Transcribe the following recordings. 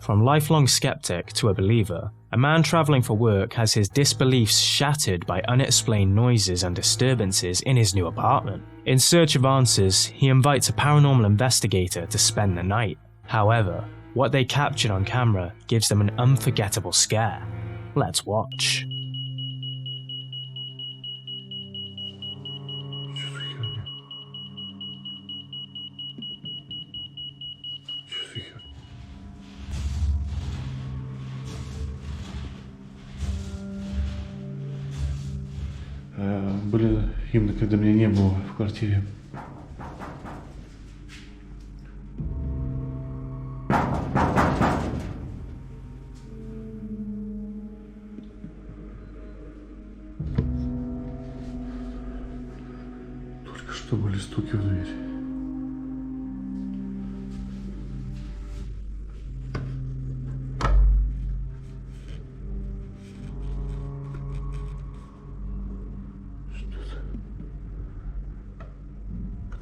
From lifelong skeptic to a believer, a man travelling for work has his disbeliefs shattered by unexplained noises and disturbances in his new apartment. In search of answers, he invites a paranormal investigator to spend the night. However, what they captured on camera gives them an unforgettable scare. Let's watch. Были именно когда меня не было в квартире. Только что были стуки в дверь.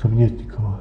Там нет никого.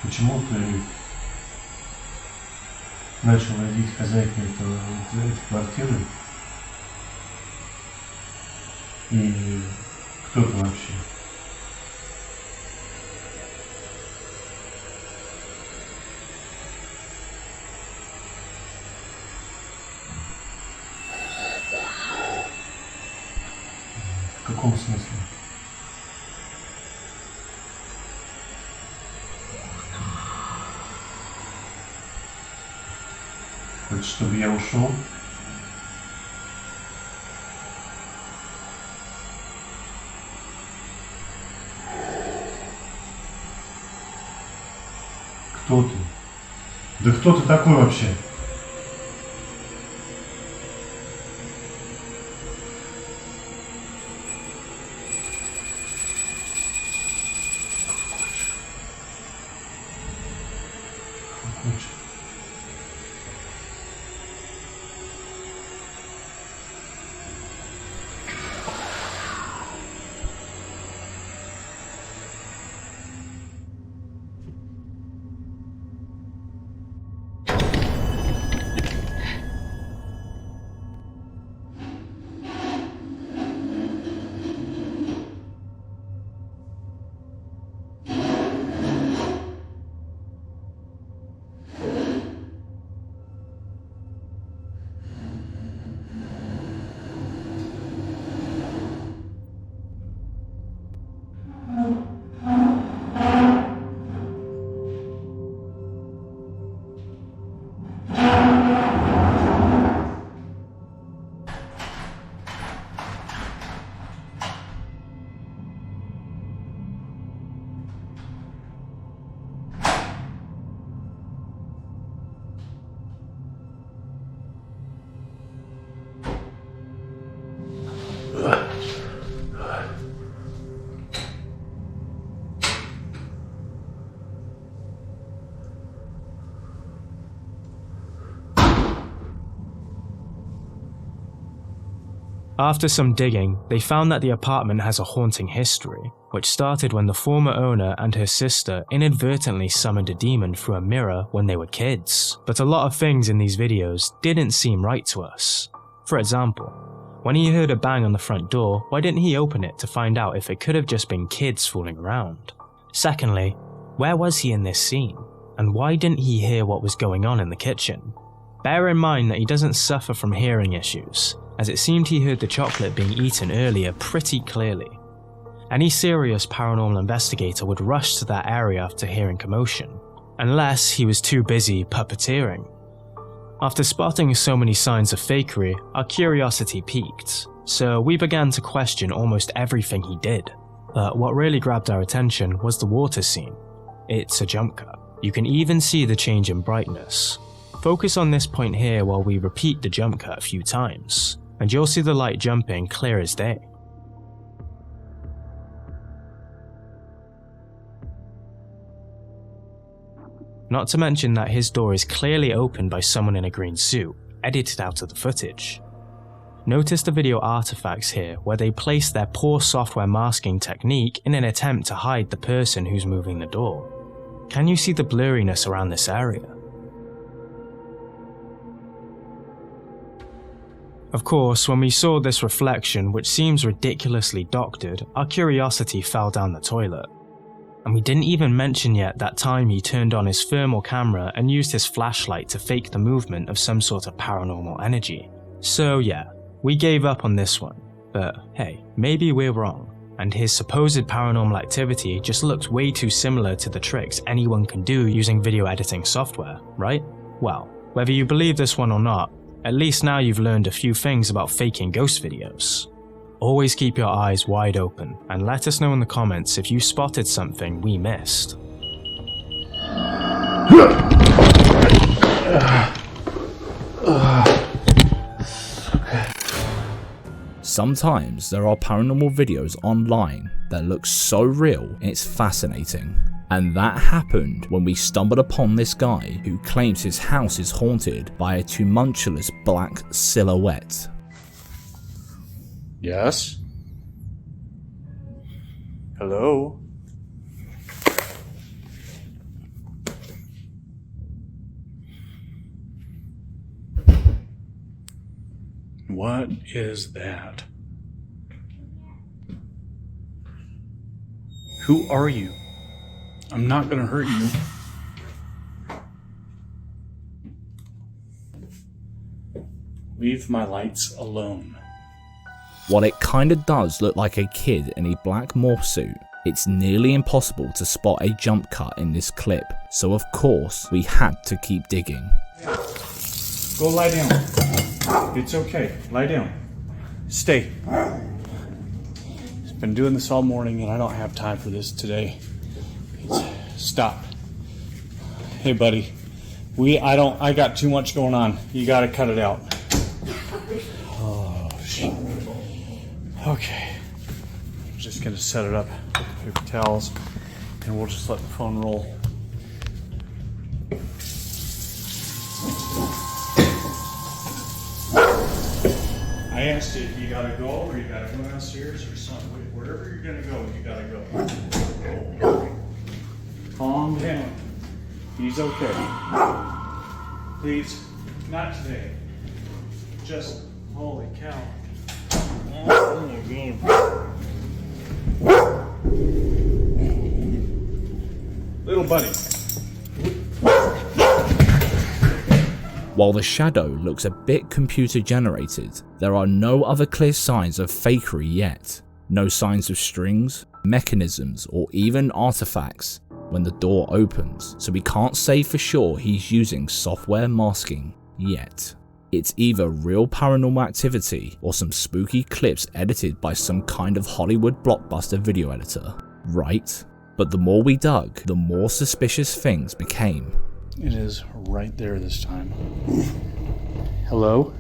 Почему ты начал водить хозяйку этой квартиры? И кто ты вообще? В каком смысле? Хочешь, чтобы я ушел? Кто ты? Да кто ты такой вообще? After some digging, they found that the apartment has a haunting history, which started when the former owner and her sister inadvertently summoned a demon through a mirror when they were kids. But a lot of things in these videos didn't seem right to us. For example, when he heard a bang on the front door, why didn't he open it to find out if it could have just been kids fooling around? Secondly, where was he in this scene? And why didn't he hear what was going on in the kitchen? Bear in mind that he doesn't suffer from hearing issues, as it seemed he heard the chocolate being eaten earlier pretty clearly. Any serious paranormal investigator would rush to that area after hearing commotion, unless he was too busy puppeteering. After spotting so many signs of fakery, our curiosity peaked, so we began to question almost everything he did. But what really grabbed our attention was the water scene. It's a jump cut. You can even see the change in brightness. Focus on this point here while we repeat the jump cut a few times, and you'll see the light jumping clear as day. Not to mention that his door is clearly opened by someone in a green suit, edited out of the footage. Notice the video artifacts here where they place their poor software masking technique in an attempt to hide the person who's moving the door. Can you see the blurriness around this area? Of course, when we saw this reflection, which seems ridiculously doctored, our curiosity fell down the toilet. And we didn't even mention yet that time he turned on his thermal camera and used his flashlight to fake the movement of some sort of paranormal energy. So yeah, we gave up on this one, but hey, maybe we're wrong, and his supposed paranormal activity just looks way too similar to the tricks anyone can do using video editing software, right? Well, whether you believe this one or not, at least now you've learned a few things about faking ghost videos. Always keep your eyes wide open, and let us know in the comments if you spotted something we missed. Sometimes there are paranormal videos online that look so real it's fascinating. And that happened when we stumbled upon this guy who claims his house is haunted by a tumultuous black silhouette. Yes? Hello? What is that? Who are you? I'm not gonna hurt you. Leave my lights alone. While it kinda does look like a kid in a black morph suit, it's nearly impossible to spot a jump cut in this clip, so of course we had to keep digging. Go lie down. It's okay. Lie down. Stay. Been doing this all morning and I don't have time for this today. Stop. Hey buddy. I got too much going on. You gotta cut it out. Oh shit. Okay. I'm just gonna set it up with the paper towels and we'll just let the phone roll. I asked you if you gotta go or you gotta go downstairs or something. Wherever you're gonna go, you gotta go. Calm down. He's okay. Please, not today. Just, holy cow. Oh my God. Little buddy. While the shadow looks a bit computer generated, there are no other clear signs of fakery yet. No signs of strings, mechanisms, or even artifacts when the door opens, so we can't say for sure he's using software masking yet. It's either real paranormal activity or some spooky clips edited by some kind of Hollywood blockbuster video editor, right? But the more we dug, the more suspicious things became. It is right there this time. Hello?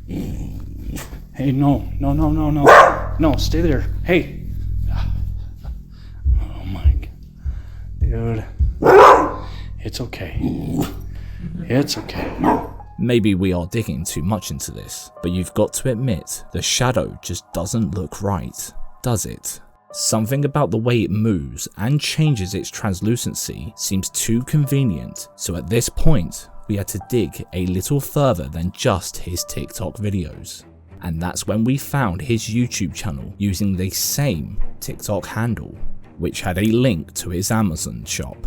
Hey, no, stay there. Hey. Oh my God. Dude. It's okay. It's okay. Maybe we are digging too much into this, but you've got to admit, the shadow just doesn't look right, does it? Something about the way it moves and changes its translucency seems too convenient, so at this point, we had to dig a little further than just his TikTok videos. And that's when we found his YouTube channel using the same TikTok handle, which had a link to his Amazon shop.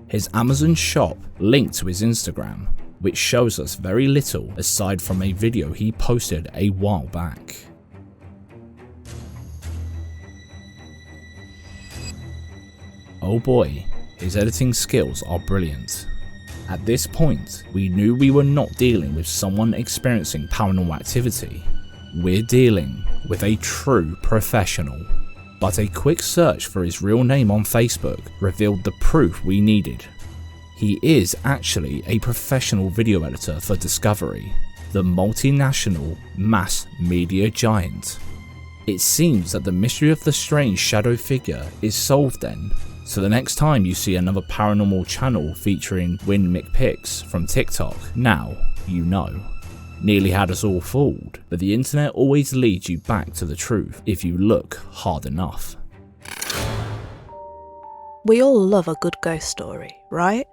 His Amazon shop linked to his Instagram, which shows us very little aside from a video he posted a while back. Oh boy, his editing skills are brilliant. At this point, we knew we were not dealing with someone experiencing paranormal activity. We're dealing with a true professional. but a quick search for his real name on Facebook revealed the proof we needed. He is actually a professional video editor for Discovery, the multinational mass media giant. It seems that the mystery of the strange shadow figure is solved then, so the next time you see another paranormal channel featuring Win McPics from TikTok, now you know. Nearly had us all fooled, but the internet always leads you back to the truth if you look hard enough. We all love a good ghost story, right?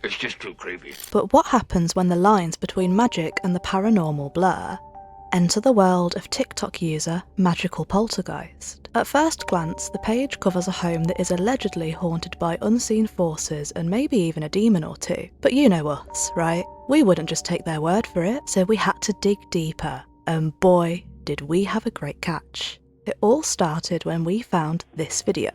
It's just too creepy. But what happens when the lines between magic and the paranormal blur? Enter the world of TikTok user Magical Poltergeist. At first glance, the page covers a home that is allegedly haunted by unseen forces and maybe even a demon or two. But you know us, right? We wouldn't just take their word for it, so we had to dig deeper. And boy, did we have a great catch. It all started when we found this video.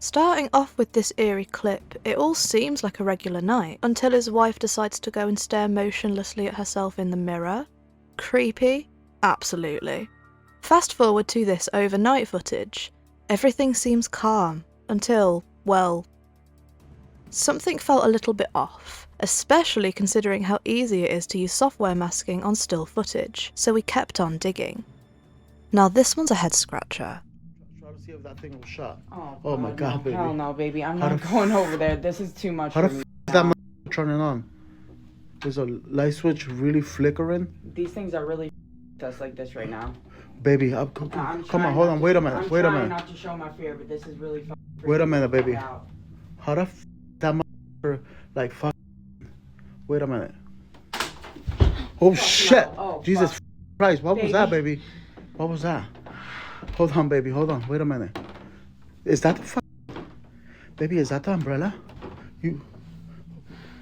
Starting off with this eerie clip, it all seems like a regular night, until his wife decides to go and stare motionlessly at herself in the mirror. Creepy? Absolutely. Fast forward to this overnight footage. Everything seems calm, until, well, something felt a little bit off, especially considering how easy it is to use software masking on still footage, so we kept on digging. Now this one's a head scratcher. See if that thing will shut. Oh my god, no. baby. Hell no, baby. I'm not going over there. This is too much How for the me. is that turning on? Is a light switch really flickering? These things are really us like this right now. Baby, come on, hold on, wait a minute, wait a minute. I'm trying not to show my fear, but this is really Wait a minute, baby. out. How the that like fuck? Wait a minute. Oh shit! Oh, Jesus fuck. Christ! What was that, baby? What was that? Hold on, baby. Hold on. Wait a minute. Is that the baby? Is that the umbrella? You,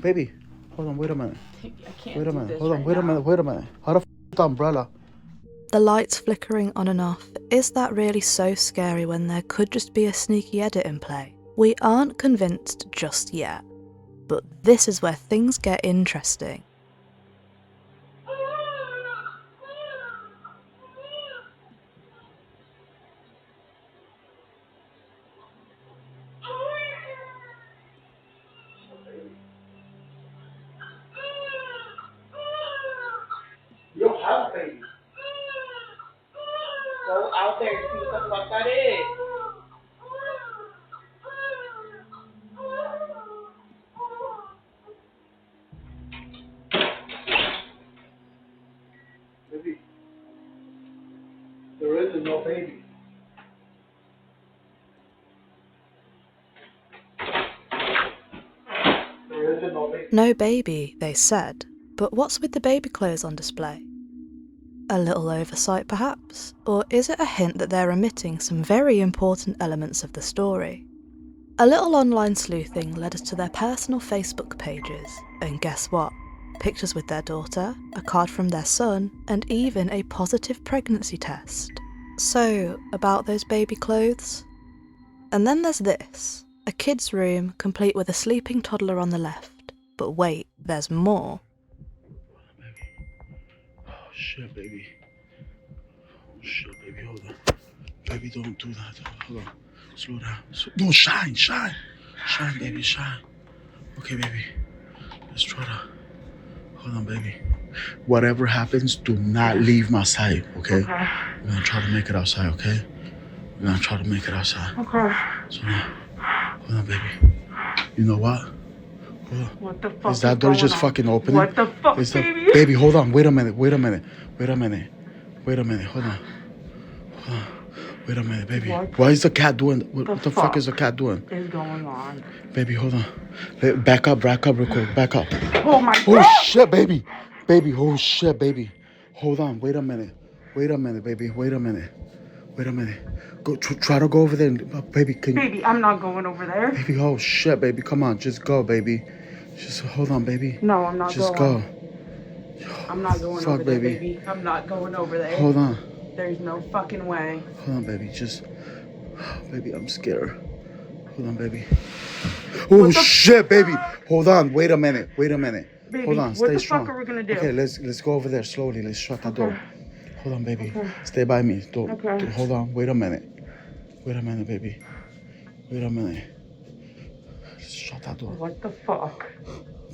baby. Hold on. Wait a minute. I can't Wait a do minute. this Hold on. right Wait a now. minute. Wait a minute. How the the umbrella? The lights flickering on and off. Is that really so scary when there could just be a sneaky edit in play? We aren't convinced just yet. But this is where things get interesting. You have baby. Go out there and see what the fuck that is. Baby. There isn't no baby. There isn't no baby. No baby, they said. But what's with the baby clothes on display? A little oversight perhaps? Or is it a hint that they're omitting some very important elements of the story? A little online sleuthing led us to their personal Facebook pages, and guess what? Pictures with their daughter, a card from their son, and even a positive pregnancy test. So, about those baby clothes? And then there's this, a kid's room complete with a sleeping toddler on the left. But wait, there's more. Oh shit, baby. Oh shit, baby, hold on. Baby, don't do that. Hold on. Slow down. No, shine, baby, shine. Okay, baby. Let's try to. Hold on, baby. Whatever happens, do not leave my side, okay? Okay. We're gonna try to make it outside, okay? We're gonna try to make it outside. Okay. So now, hold on, baby. You know what? Hold on. What the fuck Is that door just on? fucking opening? What the fuck, baby? Baby, hold on. Wait a minute. Hold on. Wait a minute, baby. What? Why is the cat doing? What the fuck is the cat doing? What is going on? Baby, hold on. Back up real quick. Back up. Oh my Oh God. shit, baby. Oh shit, baby. Hold on. Wait a minute, baby. Wait a minute. Go try to go over there, baby. Baby, I'm not going over there. Baby, oh shit, baby. Come on, just go, baby. Just hold on, baby. No, I'm not just going. Just go. I'm not going Fuck, over there, baby. baby. I'm not going over there. Hold on. There's no fucking way. Hold on, baby. Baby, I'm scared. Hold on, baby. Oh shit, baby. Hold on. Wait a minute. Baby, Hold on. what Stay the strong. fuck are we gonna do? Okay, let's go over there slowly. Let's shut that door. Hold on, baby. Okay. Stay by me. Don't. Okay. Hold on. Wait a minute, baby. Wait a minute. Let's shut that door. What the fuck?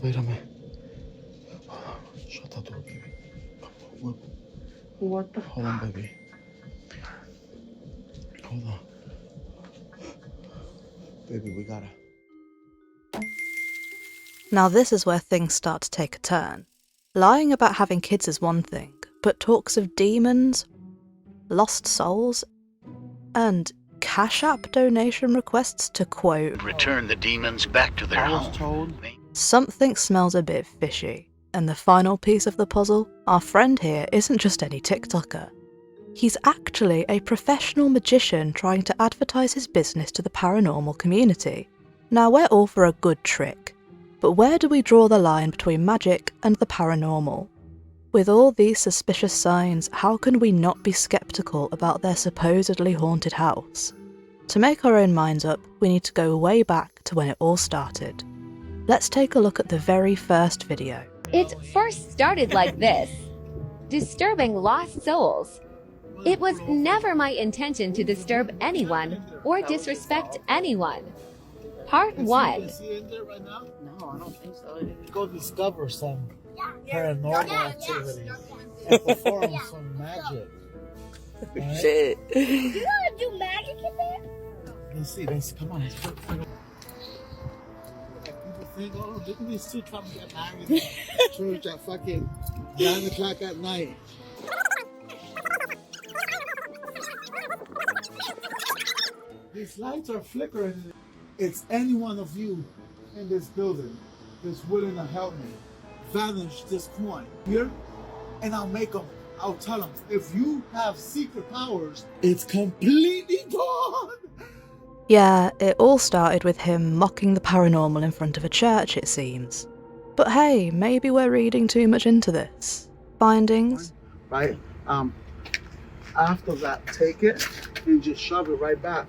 Wait a minute. Hold on. Shut that door, baby. What the Hold on, baby. Hold on. Baby, we gotta. Now this is where things start to take a turn. Lying about having kids is one thing, but talks of demons, lost souls, and Cash App donation requests to quote, Return the demons back to their home. something smells a bit fishy. And the final piece of the puzzle, our friend here isn't just any TikToker. He's actually a professional magician trying to advertise his business to the paranormal community. Now we're all for a good trick, but where do we draw the line between magic and the paranormal? With all these suspicious signs, how can we not be skeptical about their supposedly haunted house? To make our own minds up, we need to go way back to when it all started. Let's take a look at the very first video. It first started like this, disturbing lost souls. It was never my intention to disturb anyone or disrespect anyone. Part 1. No, I don't think so. Go discover some paranormal activity and perform some magic. Right? shit? You wanna do magic in there? Let's come on. People think, oh, look at these two trying to get married in church at fucking 9 o'clock at night. These lights are flickering. It's any one of you in this building that's willing to help me vanish this coin here, and I'll tell them, if you have secret powers, it's completely gone. Yeah, it all started with him mocking the paranormal in front of a church, it seems. But hey, maybe we're reading too much into this. Findings? Right? After that, take it and just shove it right back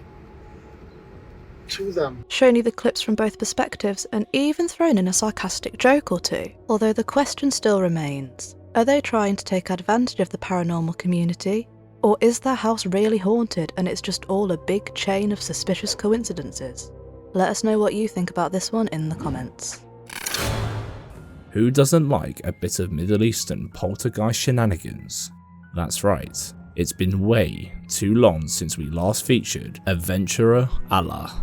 to them. Shown you the clips from both perspectives and even thrown in a sarcastic joke or two. Although the question still remains, are they trying to take advantage of the paranormal community? Or is their house really haunted and it's just all a big chain of suspicious coincidences? Let us know what you think about this one in the comments. Who doesn't like a bit of Middle Eastern poltergeist shenanigans? That's right, it's been way too long since we last featured Adventurer Allah.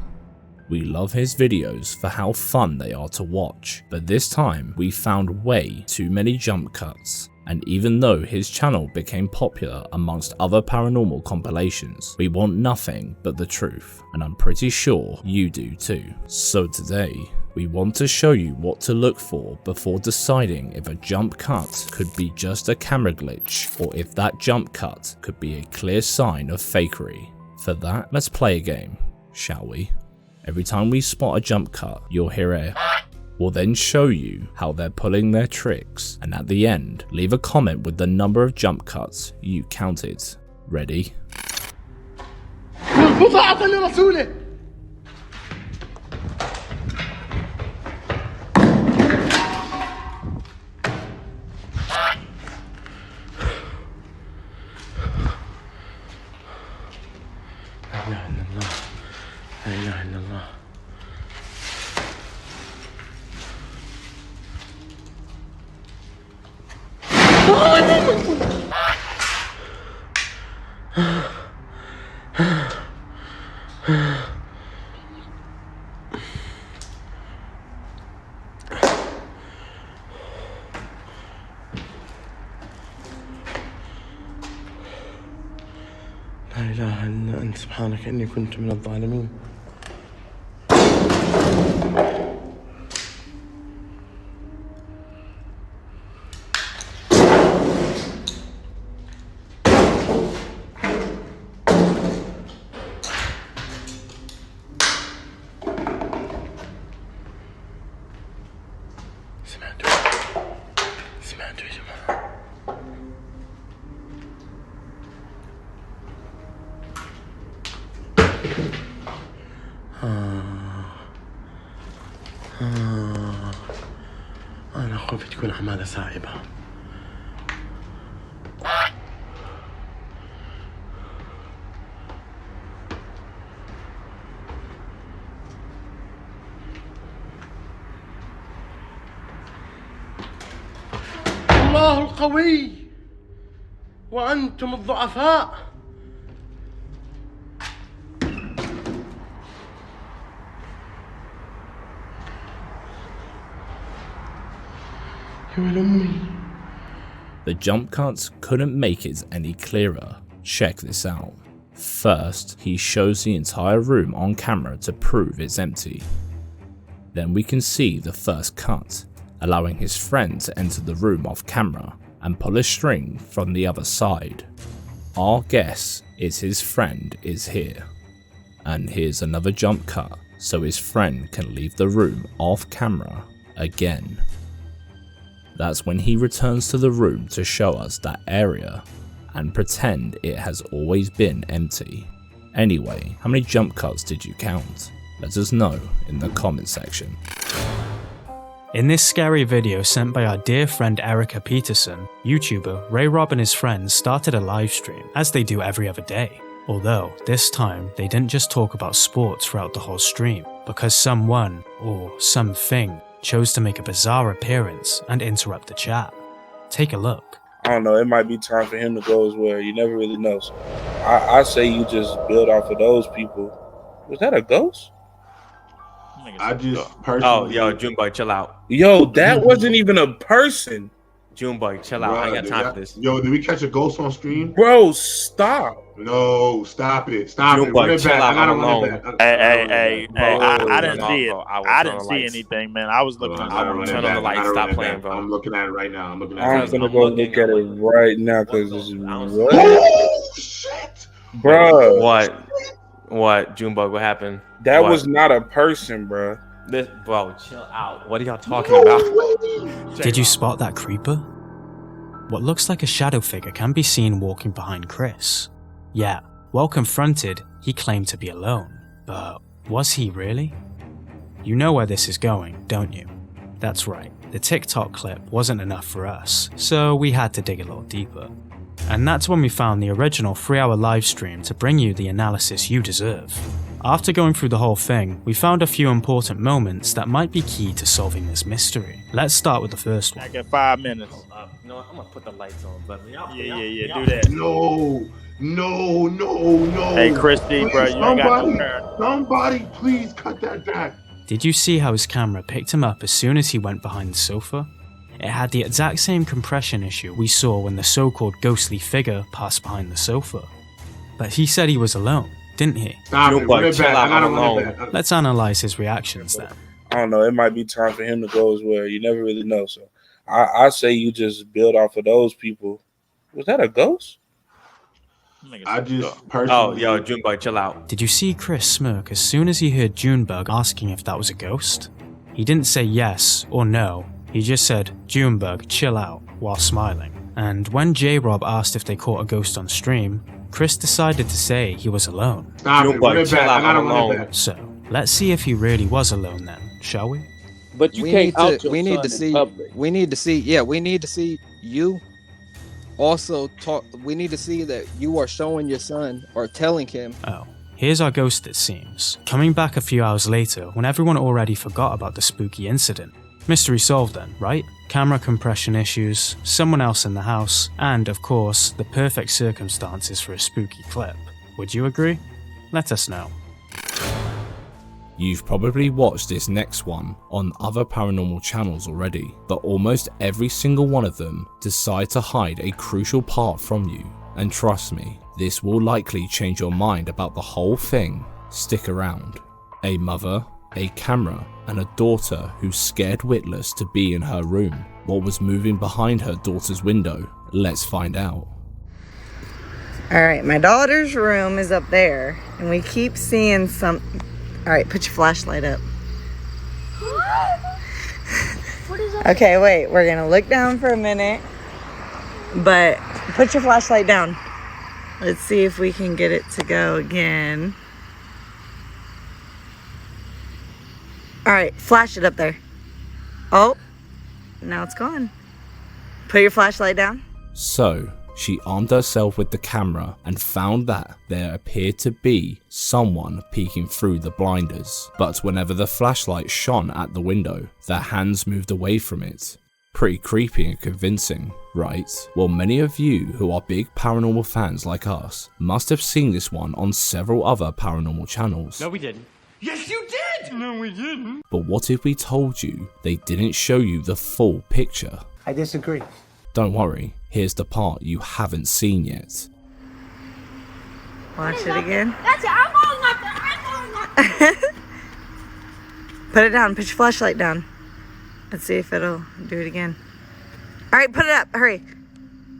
We love his videos for how fun they are to watch, but this time we found way too many jump cuts. And even though his channel became popular amongst other paranormal compilations, we want nothing but the truth, and I'm pretty sure you do too. So today, we want to show you what to look for before deciding if a jump cut could be just a camera glitch, or if that jump cut could be a clear sign of fakery. For that, let's play a game, shall we? Every time we spot a jump cut, you'll hear a We'll then show you how they're pulling their tricks, and at the end, leave a comment with the number of jump cuts you counted. Ready? لا إله إلا أنت سبحانك إني كنت من الظالمين. سمعتوا يا جماعة. أنا خفت تكون عمالة صعبة. الله القوي وأنتم الضعفاء. The jump cuts couldn't make it any clearer. Check this out. First, he shows the entire room on camera to prove it's empty. Then we can see the first cut, allowing his friend to enter the room off camera and pull a string from the other side. Our guess is his friend is here. And here's another jump cut so his friend can leave the room off camera again. That's when he returns to the room to show us that area and pretend it has always been empty. Anyway, how many jump cuts did you count? Let us know in the comment section. In this scary video sent by our dear friend Erica Peterson, YouTuber Ray Rob and his friends started a live stream, as they do every other day. Although, this time, they didn't just talk about sports throughout the whole stream, because someone, or something, chose to make a bizarre appearance and interrupt the chat. Take a look. I don't know, it might be time for him to go as well. You never really know. So I say you just build off of those people. Was that a ghost? I just personally... Oh, yo, Junebug, chill out. Yo, that wasn't even a person. Junebug, chill out. I ain't got time for this. Yo, did we catch a ghost on stream? Bro, stop. No, stop it. Stop it. Junebug, chill out. I I'm alone. Hey, I didn't see it. I didn't see anything, man. I was looking at it. Turn on the lights. Stop playing, bro. I'm looking at it right now. I'm gonna go look at it right now because this is what? Oh, shit. Bro. What? Junebug, what happened? That was not a person, bro. Bro, chill out. What are y'all talking about? Did you spot that creeper? What looks like a shadow figure can be seen walking behind Chris. Yeah, while confronted, he claimed to be alone. But was he really? You know where this is going, don't you? That's right, the TikTok clip wasn't enough for us, so we had to dig a little deeper. And that's when we found the original 3-hour live stream to bring you the analysis you deserve. After going through the whole thing, we found a few important moments that might be key to solving this mystery. Let's start with the first one. I got 5 minutes. You know what? I'm gonna put the lights on, but yeah, do that. No. Hey, Christy, bro, you ain't got no turn. Somebody, please cut that back. Did you see how his camera picked him up as soon as he went behind the sofa? It had the exact same compression issue we saw when the so-called ghostly figure passed behind the sofa. But he said he was alone, didn't he? Stop it. Run it back. I gotta run it back. Let's analyze his reactions then. I don't know, it might be time for him to go as well. You never really know. So I say you just build off of those people. Was that a ghost? I just personally... Oh, yo, Junebug, chill out. Did you see Chris smirk as soon as he heard Junebug asking if that was a ghost? He didn't say yes or no, he just said, Junebug, chill out, while smiling. And when J-Rob asked if they caught a ghost on stream, Chris decided to say he was alone. Stop it, run it back. I gotta run it back. So, let's see if he really was alone then, shall we? But you can't out your son in public. We need to see you also talk. We need to see that you are showing your son or telling him. Oh, here's our ghost it seems, coming back a few hours later when everyone already forgot about the spooky incident. Mystery solved then, right? Camera compression issues, someone else in the house, and of course, the perfect circumstances for a spooky clip. Would you agree? Let us know. You've probably watched this next one on other paranormal channels already, but almost every single one of them decide to hide a crucial part from you. And trust me, this will likely change your mind about the whole thing. Stick around. A mother, a camera, and a daughter who scared Witless to be in her room. What was moving behind her daughter's window? Let's find out. Alright, my daughter's room is up there, and we keep seeing some... Alright, put your flashlight up. What is that? Okay, wait, we're gonna look down for a minute, but put your flashlight down. Let's see if we can get it to go again. Alright, flash it up there. Oh, now it's gone. Put your flashlight down. So, she armed herself with the camera and found that there appeared to be someone peeking through the blinders. But whenever the flashlight shone at the window, their hands moved away from it. Pretty creepy and convincing, right? Well, many of you who are big paranormal fans like us must have seen this one on several other paranormal channels. No, we didn't. Yes, you did! No, we didn't. But what if we told you they didn't show you the full picture? I disagree. Don't worry, here's the part you haven't seen yet. Watch it again. That's it. I'm going up there. I'm going up there. Put it down. Put your flashlight down. Let's see if it'll do it again. All right, put it up. Hurry.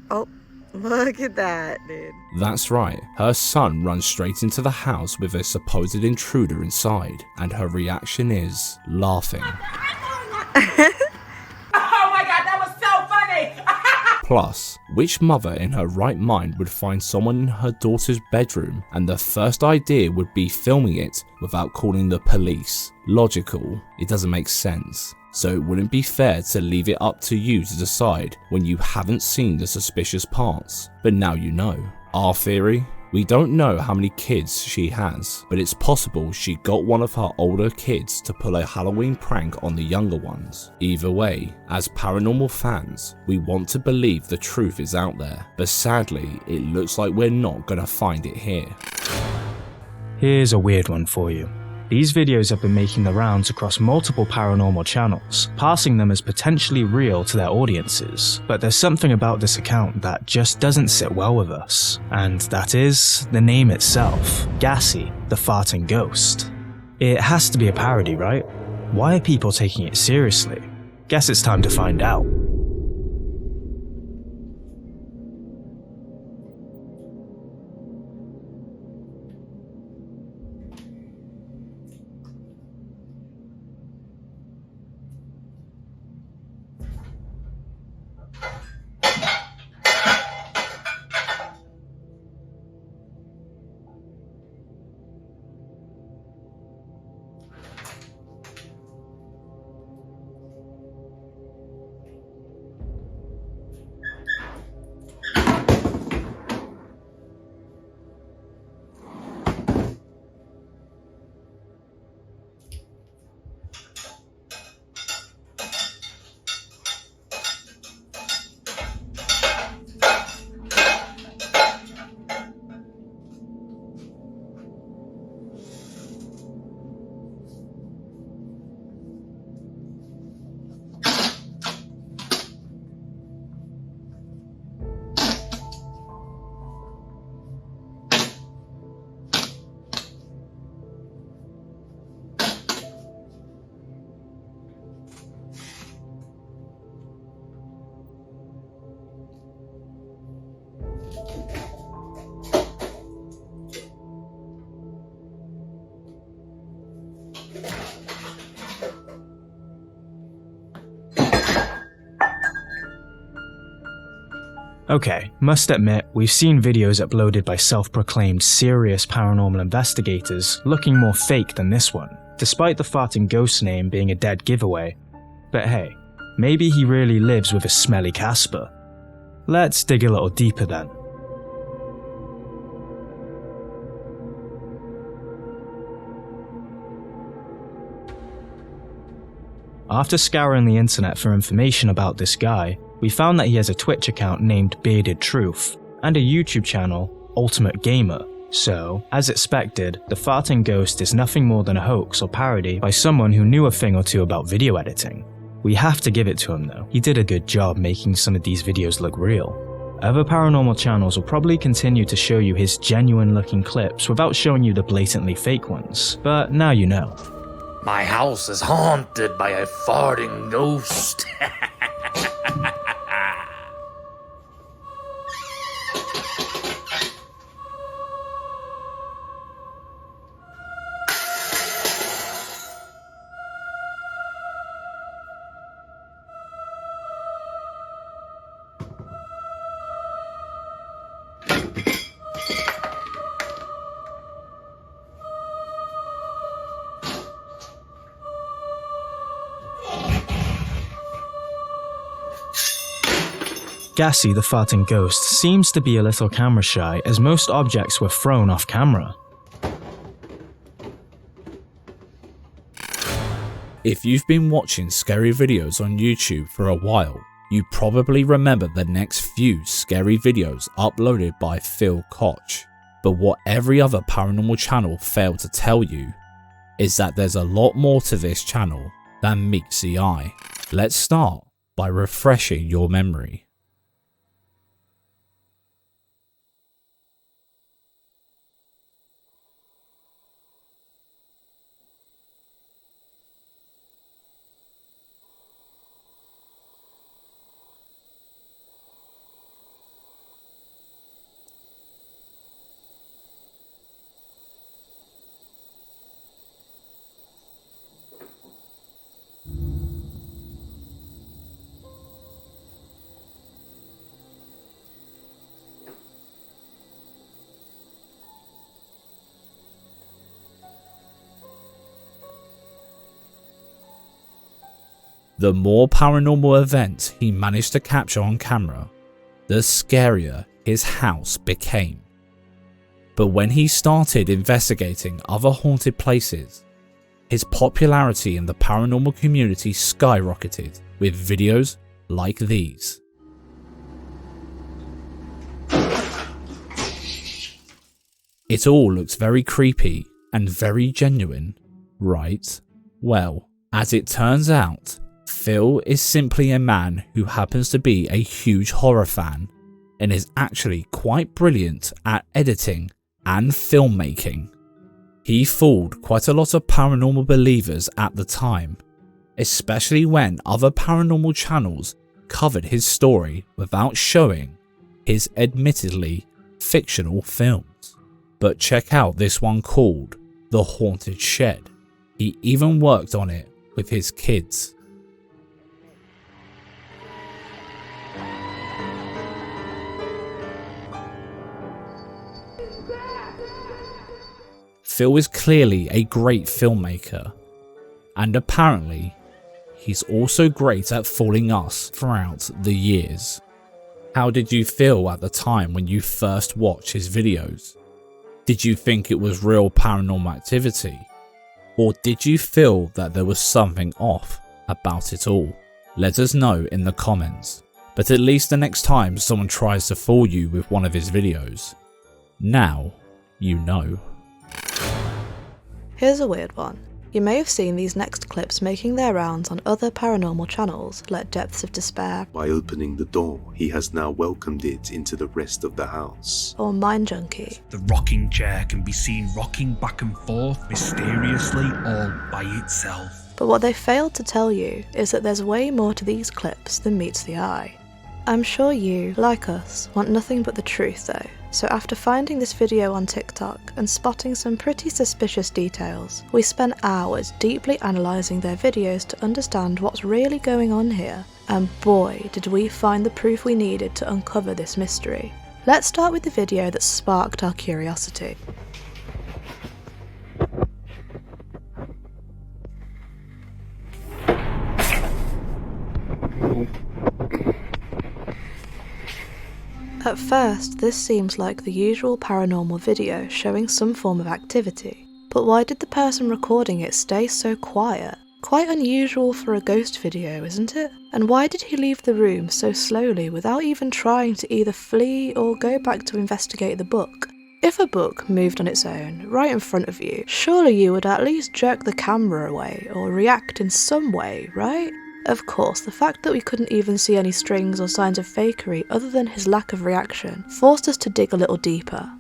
Oh, look at that, dude. That's right, her son runs straight into the house with a supposed intruder inside, and her reaction is laughing. Oh my god, that was so funny! Plus, which mother in her right mind would find someone in her daughter's bedroom and the first idea would be filming it without calling the police? Logical, it doesn't make sense. So it wouldn't be fair to leave it up to you to decide when you haven't seen the suspicious parts. But now you know. Our theory? We don't know how many kids she has, but it's possible she got one of her older kids to pull a Halloween prank on the younger ones. Either way, as paranormal fans, we want to believe the truth is out there, but sadly, it looks like we're not gonna find it here. Here's a weird one for you. These videos have been making the rounds across multiple paranormal channels, passing them as potentially real to their audiences, but there's something about this account that just doesn't sit well with us, and that is the name itself, Gassy, the farting ghost. It has to be a parody, right? Why are people taking it seriously? Guess it's time to find out. Okay, must admit, we've seen videos uploaded by self-proclaimed serious paranormal investigators looking more fake than this one, despite the farting ghost name being a dead giveaway. But hey, maybe he really lives with a smelly Casper. Let's dig a little deeper then. After scouring the internet for information about this guy, we found that he has a Twitch account named Bearded Truth, and a YouTube channel, Ultimate Gamer, So, as expected, the farting ghost is nothing more than a hoax or parody by someone who knew a thing or two about video editing. We have to give it to him though, he did a good job making some of these videos look real. Other paranormal channels will probably continue to show you his genuine looking clips without showing you the blatantly fake ones, but now you know. My house is haunted by a farting ghost. Gassy the farting ghost seems to be a little camera shy as most objects were thrown off camera. If you've been watching scary videos on YouTube for a while, you probably remember the next few scary videos uploaded by Phil Koch. But what every other paranormal channel failed to tell you is that there's a lot more to this channel than meets the eye. Let's start by refreshing your memory. The more paranormal events he managed to capture on camera, the scarier his house became. But when he started investigating other haunted places, his popularity in the paranormal community skyrocketed with videos like these. It all looks very creepy and very genuine, right? Well, as it turns out, Phil is simply a man who happens to be a huge horror fan and is actually quite brilliant at editing and filmmaking. He fooled quite a lot of paranormal believers at the time, especially when other paranormal channels covered his story without showing his admittedly fictional films. But check out this one called The Haunted Shed. He even worked on it with his kids. Phil is clearly a great filmmaker, and apparently he's also great at fooling us throughout the years. How did you feel at the time when you first watched his videos? Did you think it was real paranormal activity? Or did you feel that there was something off about it all? Let us know in the comments. But at least the next time someone tries to fool you with one of his videos, now you know. Here's a weird one. You may have seen these next clips making their rounds on other paranormal channels like Depths of Despair. By opening the door, he has now welcomed it into the rest of the house. Or Mind Junkie. The rocking chair can be seen rocking back and forth mysteriously all by itself. But what they failed to tell you is that there's way more to these clips than meets the eye. I'm sure you, like us, want nothing but the truth though. So after finding this video on TikTok and spotting some pretty suspicious details, we spent hours deeply analysing their videos to understand what's really going on here, and boy did we find the proof we needed to uncover this mystery. Let's start with the video that sparked our curiosity. At first, this seems like the usual paranormal video showing some form of activity, but why did the person recording it stay so quiet? Quite unusual for a ghost video, isn't it? And why did he leave the room so slowly without even trying to either flee or go back to investigate the book? If a book moved on its own, right in front of you, surely you would at least jerk the camera away or react in some way, right? Of course, the fact that we couldn't even see any strings or signs of fakery other than his lack of reaction forced us to dig a little deeper.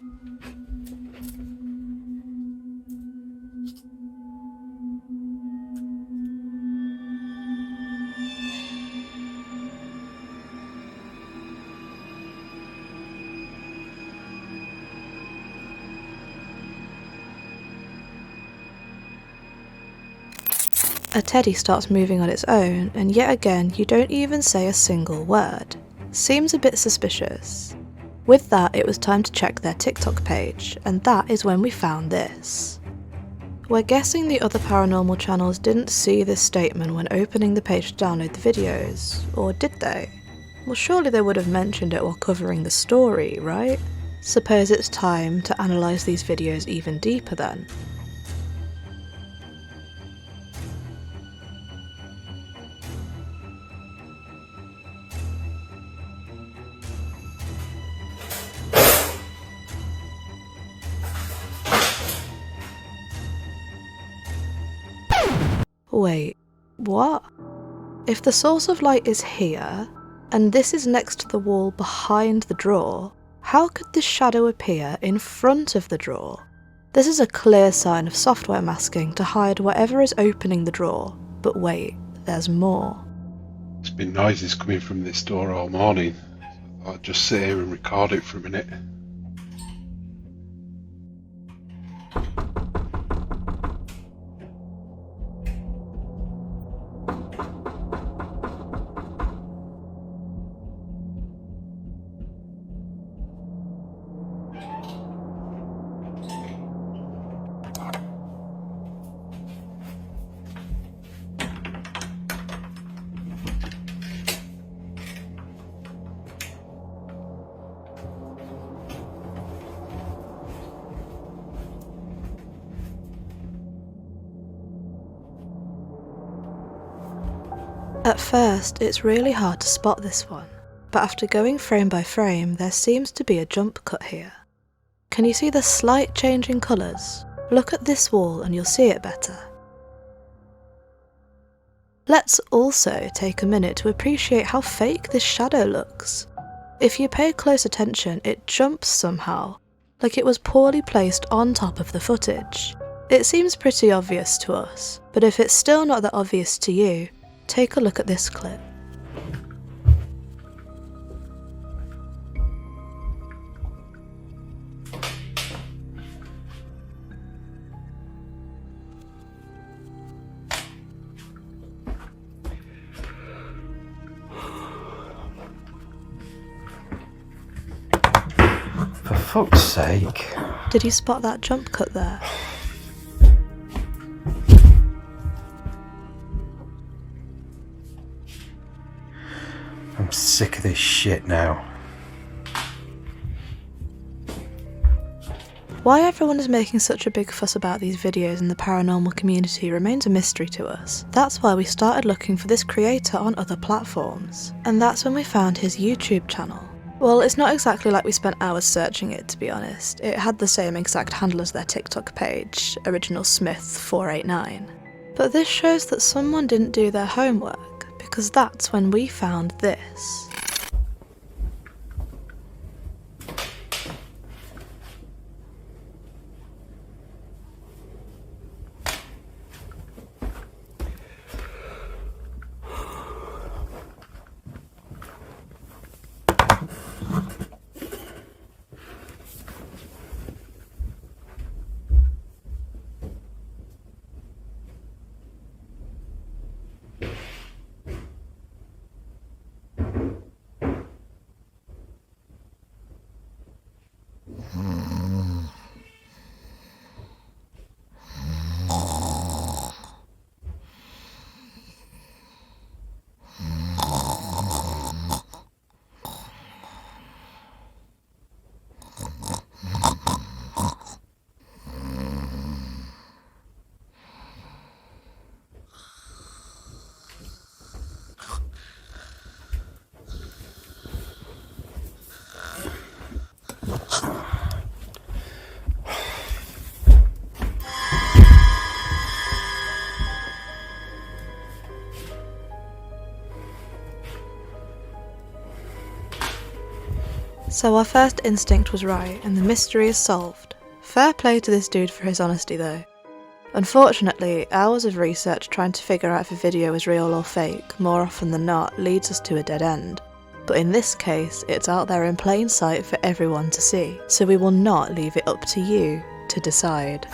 A teddy starts moving on its own, and yet again you don't even say a single word. Seems a bit suspicious. With that, it was time to check their TikTok page, and that is when we found this. We're guessing the other paranormal channels didn't see this statement when opening the page to download the videos, or did they? Well, surely they would have mentioned it while covering the story, right? Suppose it's time to analyse these videos even deeper then. Wait, what? If the source of light is here, and this is next to the wall behind the drawer, how could this shadow appear in front of the drawer? This is a clear sign of software masking to hide whatever is opening the drawer, but wait, there's more. There's been noises coming from this door all morning. I'll just sit here and record it for a minute. At first, it's really hard to spot this one, but after going frame by frame, there seems to be a jump cut here. Can you see the slight change in colours? Look at this wall and you'll see it better. Let's also take a minute to appreciate how fake this shadow looks. If you pay close attention, it jumps somehow, like it was poorly placed on top of the footage. It seems pretty obvious to us, but if it's still not that obvious to you, take a look at this clip. For fuck's sake. Did you spot that jump cut there? I'm sick of this shit now. Why everyone is making such a big fuss about these videos in the paranormal community remains a mystery to us. That's why we started looking for this creator on other platforms. And that's when we found his YouTube channel. Well, it's not exactly like we spent hours searching it, to be honest. It had the same exact handle as their TikTok page, Original Smith 489. But this shows that someone didn't do their homework, because that's when we found this. So our first instinct was right, and the mystery is solved. Fair play to this dude for his honesty though. Unfortunately, hours of research trying to figure out if a video is real or fake, more often than not, leads us to a dead end. But in this case, it's out there in plain sight for everyone to see, so we will not leave it up to you to decide.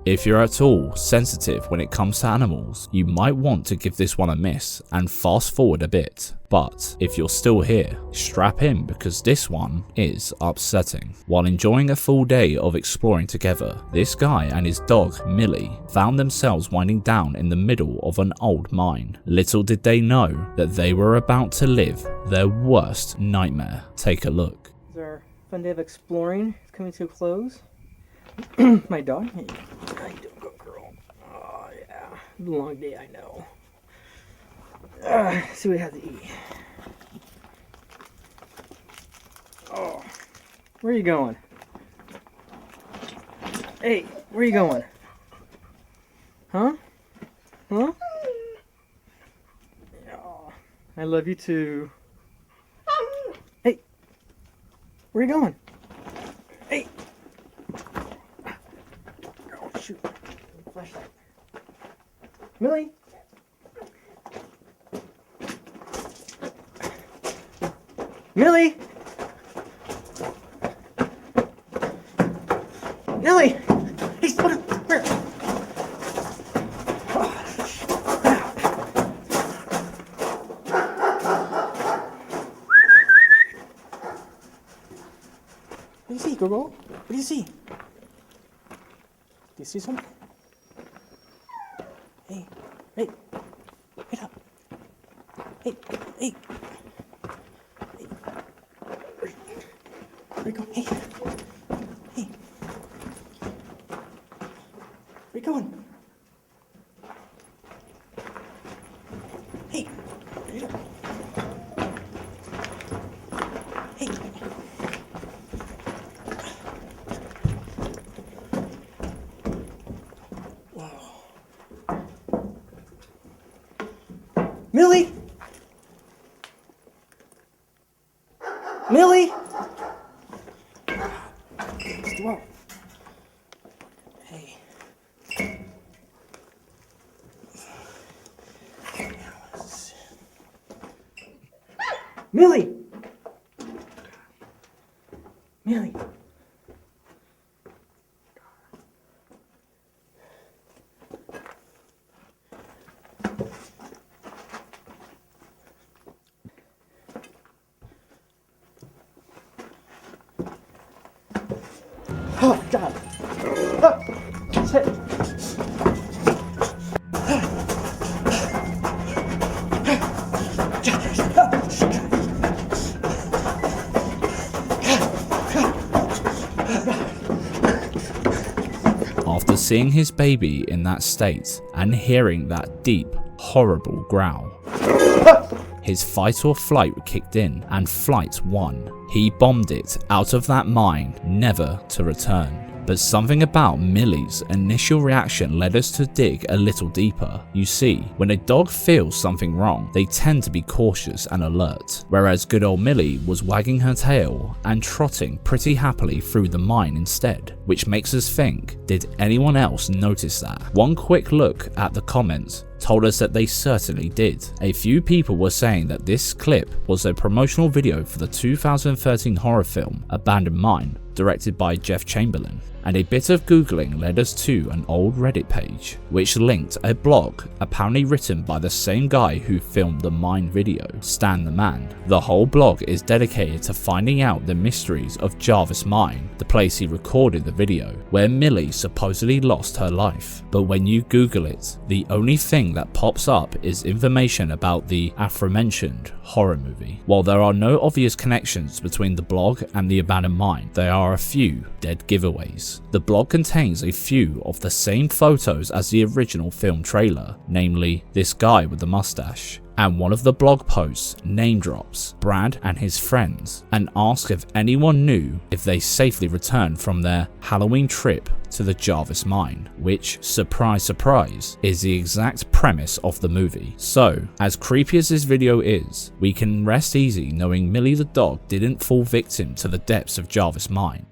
If you're at all sensitive when it comes to animals, you might want to give this one a miss and fast forward a bit. But if you're still here, strap in because this one is upsetting. While enjoying a full day of exploring together, this guy and his dog, Millie, found themselves winding down in the middle of an old mine. Little did they know that they were about to live their worst nightmare. Take a look. It's our fun day of exploring. It's coming to a close. My dog. Hey, how you doing, good girl? Oh yeah, long day, I know. See what we have to eat. Oh, where are you going? Hey, where are you going? Huh? Huh? Oh, I love you too. Hey, where are you going? Hey. Oh shoot! Flashlight. Millie. Millie! Millie! Hey, put it where? What do you see, Gogo? What do you see? Do you see something? Hey, hey, wait up. Hey, hey. Where you going? Hey. Hey. Where you going? Hey. Where you going? Hey. Whoa. Millie! Millie! Whoa. Hey. Millie! Millie! Oh, God. Sit. After seeing his baby in that state and hearing that deep, horrible growl, his fight or flight kicked in and flight won. He bombed it out of that mine, never to return. But something about Millie's initial reaction led us to dig a little deeper. You see, when a dog feels something wrong, they tend to be cautious and alert, whereas good old Millie was wagging her tail and trotting pretty happily through the mine instead, which makes us think, did anyone else notice that? One quick look at the comments told us that they certainly did. A few people were saying that this clip was a promotional video for the 2013 horror film Abandoned Mine, directed by Jeff Chamberlain, and a bit of googling led us to an old Reddit page which linked a blog apparently written by the same guy who filmed the mine video, Stan the Man. The whole blog is dedicated to finding out the mysteries of Jarvis Mine, the place he recorded the video, where Millie supposedly lost her life. But when you Google it, the only thing that pops up is information about the aforementioned horror movie. While there are no obvious connections between the blog and the abandoned mine, there are a few dead giveaways. The blog contains a few of the same photos as the original film trailer, namely this guy with the mustache, And one of the blog posts name drops Brad and his friends and asks if anyone knew if they safely returned from their Halloween trip to the Jarvis mine, which, surprise surprise, is the exact premise of the movie. So, as creepy as this video is, we can rest easy knowing Millie the dog didn't fall victim to the depths of Jarvis mine.